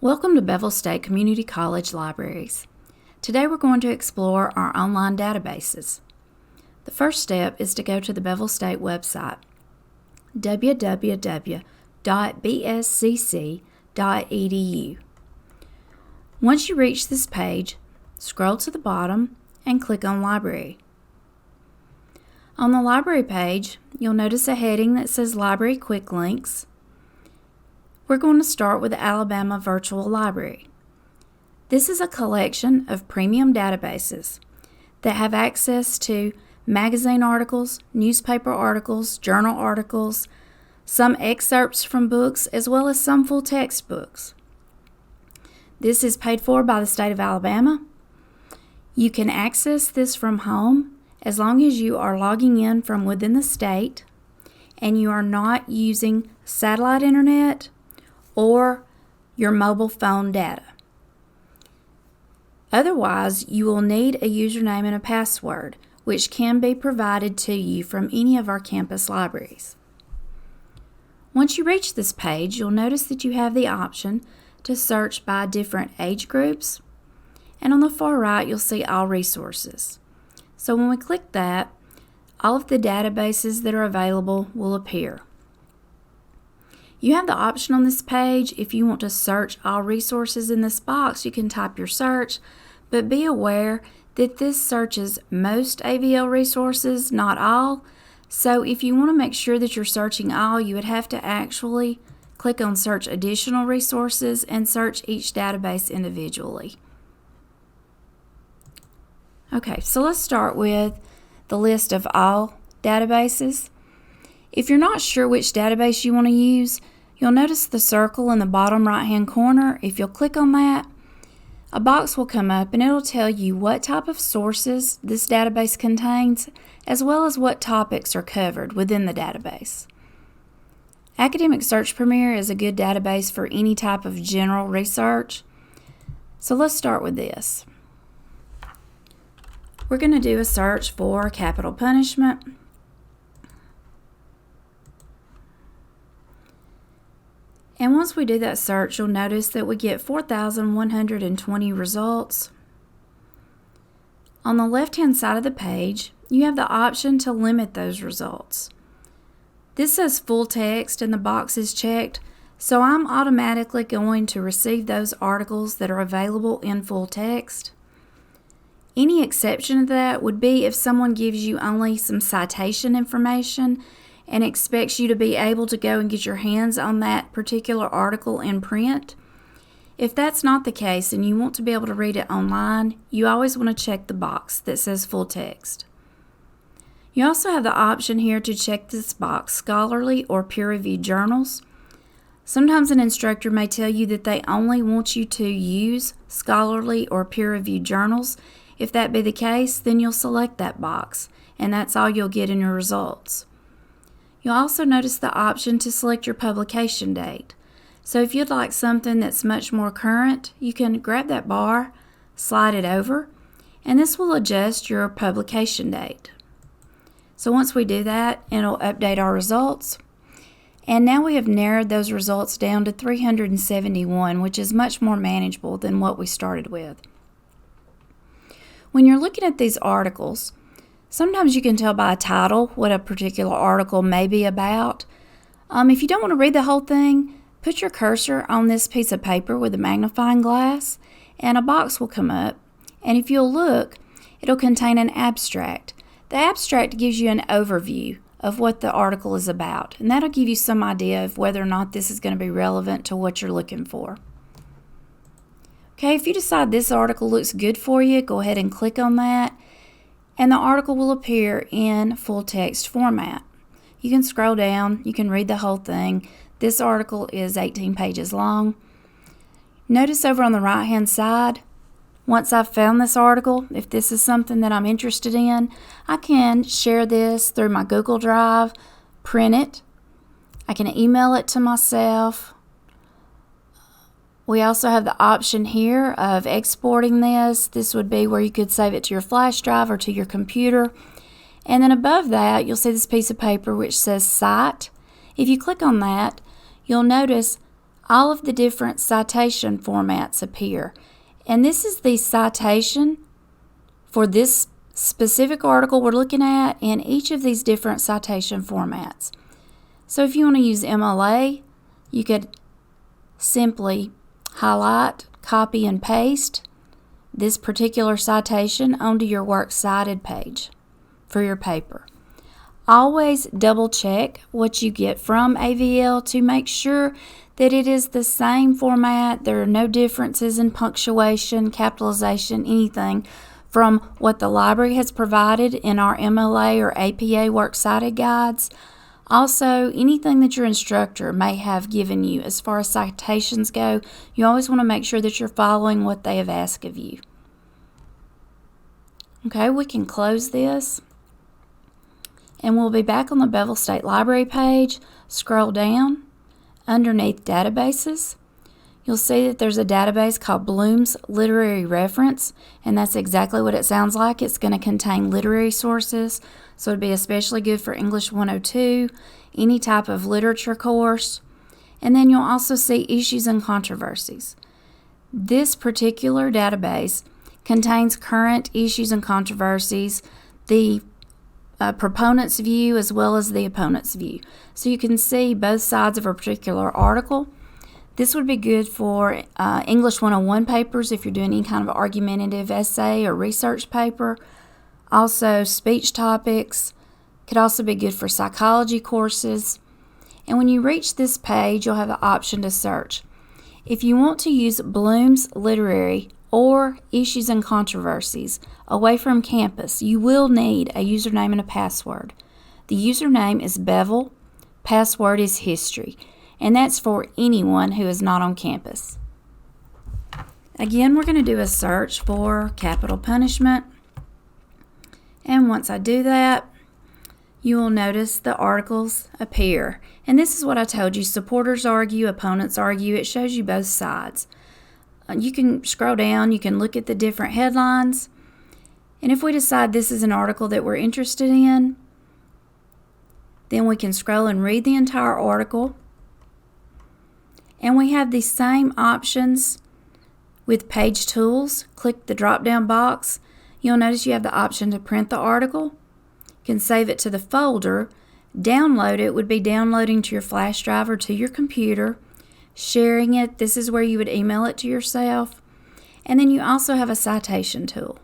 Welcome to Bevill State Community College Libraries. Today we're going to explore our online databases. The first step is to go to the Bevill State website, www.bscc.edu. Once you reach this page, scroll to the bottom and click on Library. On the Library page, you'll notice a heading that says Library Quick Links. We're going to start with the Alabama Virtual Library. This is a collection of premium databases that have access to magazine articles, newspaper articles, journal articles, some excerpts from books, as well as some full text books. This is paid for by the state of Alabama. You can access this from home as long as you are logging in from within the state and you are not using satellite internet or your mobile phone data. Otherwise, you will need a username and a password, which can be provided to you from any of our campus libraries. Once you reach this page, you'll notice that you have the option to search by different age groups, and on the far right, you'll see All Resources. So when we click that, all of the databases that are available will appear. You have the option on this page, if you want to search all resources in this box, you can type your search, but be aware that this searches most AVL resources, not all. So if you want to make sure that you're searching all, you would have to actually click on Search Additional Resources and search each database individually. Okay, so let's start with the list of all databases. If you're not sure which database you want to use, you'll notice the circle in the bottom right-hand corner. If you'll click on that, a box will come up and it'll tell you what type of sources this database contains, as well as what topics are covered within the database. Academic Search Premier is a good database for any type of general research. So let's start with this. We're going to do a search for capital punishment. And once we do that search, you'll notice that we get 4,120 results. On the left-hand side of the page, you have the option to limit those results. This says full text and the box is checked, so I'm automatically going to receive those articles that are available in full text. Any exception to that would be if someone gives you only some citation information and expects you to be able to go and get your hands on that particular article in print. If that's not the case and you want to be able to read it online, you always want to check the box that says full text. You also have the option here to check this box, scholarly or peer-reviewed journals. Sometimes an instructor may tell you that they only want you to use scholarly or peer-reviewed journals. If that be the case, then you'll select that box, and that's all you'll get in your results. You'll also notice the option to select your publication date. So if you'd like something that's much more current, you can grab that bar, slide it over, and this will adjust your publication date. So once we do that, it'll update our results. And now we have narrowed those results down to 371, which is much more manageable than what we started with. When you're looking at these articles, sometimes you can tell by a title what a particular article may be about. If you don't want to read the whole thing, put your cursor on this piece of paper with a magnifying glass and a box will come up. And if you'll look, it'll contain an abstract. The abstract gives you an overview of what the article is about, and that'll give you some idea of whether or not this is going to be relevant to what you're looking for. Okay, if you decide this article looks good for you, go ahead and click on that, and the article will appear in full text format. You can scroll down, you can read the whole thing. This article is 18 pages long. Notice over on the right hand side, once I've found this article, if this is something that I'm interested in, I can share this through my Google Drive, print it, I can email it to myself. We also have the option here of exporting this. This would be where you could save it to your flash drive or to your computer. And then above that, you'll see this piece of paper which says Cite. If you click on that, you'll notice all of the different citation formats appear. And this is the citation for this specific article we're looking at in each of these different citation formats. So if you want to use MLA, you could simply highlight, copy, and paste this particular citation onto your Works Cited page for your paper. Always double check what you get from AVL to make sure that it is the same format. There are no differences in punctuation, capitalization, anything from what the library has provided in our MLA or APA Works Cited guides. Also, anything that your instructor may have given you as far as citations go, you always want to make sure that you're following what they have asked of you. Okay, we can close this. And we'll be back on the Bevill State Library page. Scroll down. Underneath Databases, you'll see that there's a database called Bloom's Literary Reference, and that's exactly what it sounds like. It's going to contain literary sources, so it'd be especially good for English 102, any type of literature course. And then you'll also see Issues and Controversies. This particular database contains current issues and controversies, the proponent's view as well as the opponent's view. So you can see both sides of a particular article. This would be good for English 101 papers if you're doing any kind of argumentative essay or research paper. Also, speech topics could also be good for psychology courses. And when you reach this page, you'll have the option to search. If you want to use Bloom's Literary or Issues and Controversies away from campus, you will need a username and a password. The username is Bevill, password is history, and that's for anyone who is not on campus. Again, we're going to do a search for capital punishment, and once I do that, you will notice the articles appear. And this is what I told you, supporters argue, opponents argue. It shows you both sides. You can scroll down, you can look at the different headlines, and if we decide this is an article that we're interested in, then we can scroll and read the entire article. And we have the same options with Page Tools. Click the drop-down box. You'll notice you have the option to print the article. You can save it to the folder. Download it would be downloading to your flash drive or to your computer. Sharing it, this is where you would email it to yourself. And then you also have a citation tool.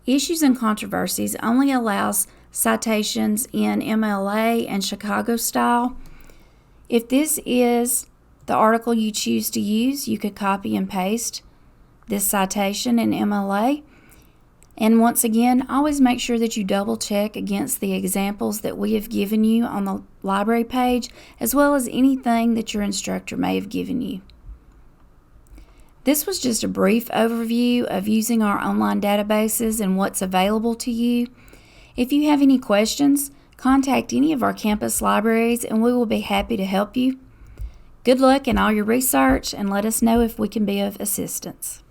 Issues and Controversies only allows citations in MLA and Chicago style. If this is the article you choose to use, you could copy and paste this citation in MLA. And once again, always make sure that you double check against the examples that we have given you on the library page, as well as anything that your instructor may have given you. This was just a brief overview of using our online databases and what's available to you. If you have any questions, contact any of our campus libraries and we will be happy to help you. Good luck in all your research and let us know if we can be of assistance.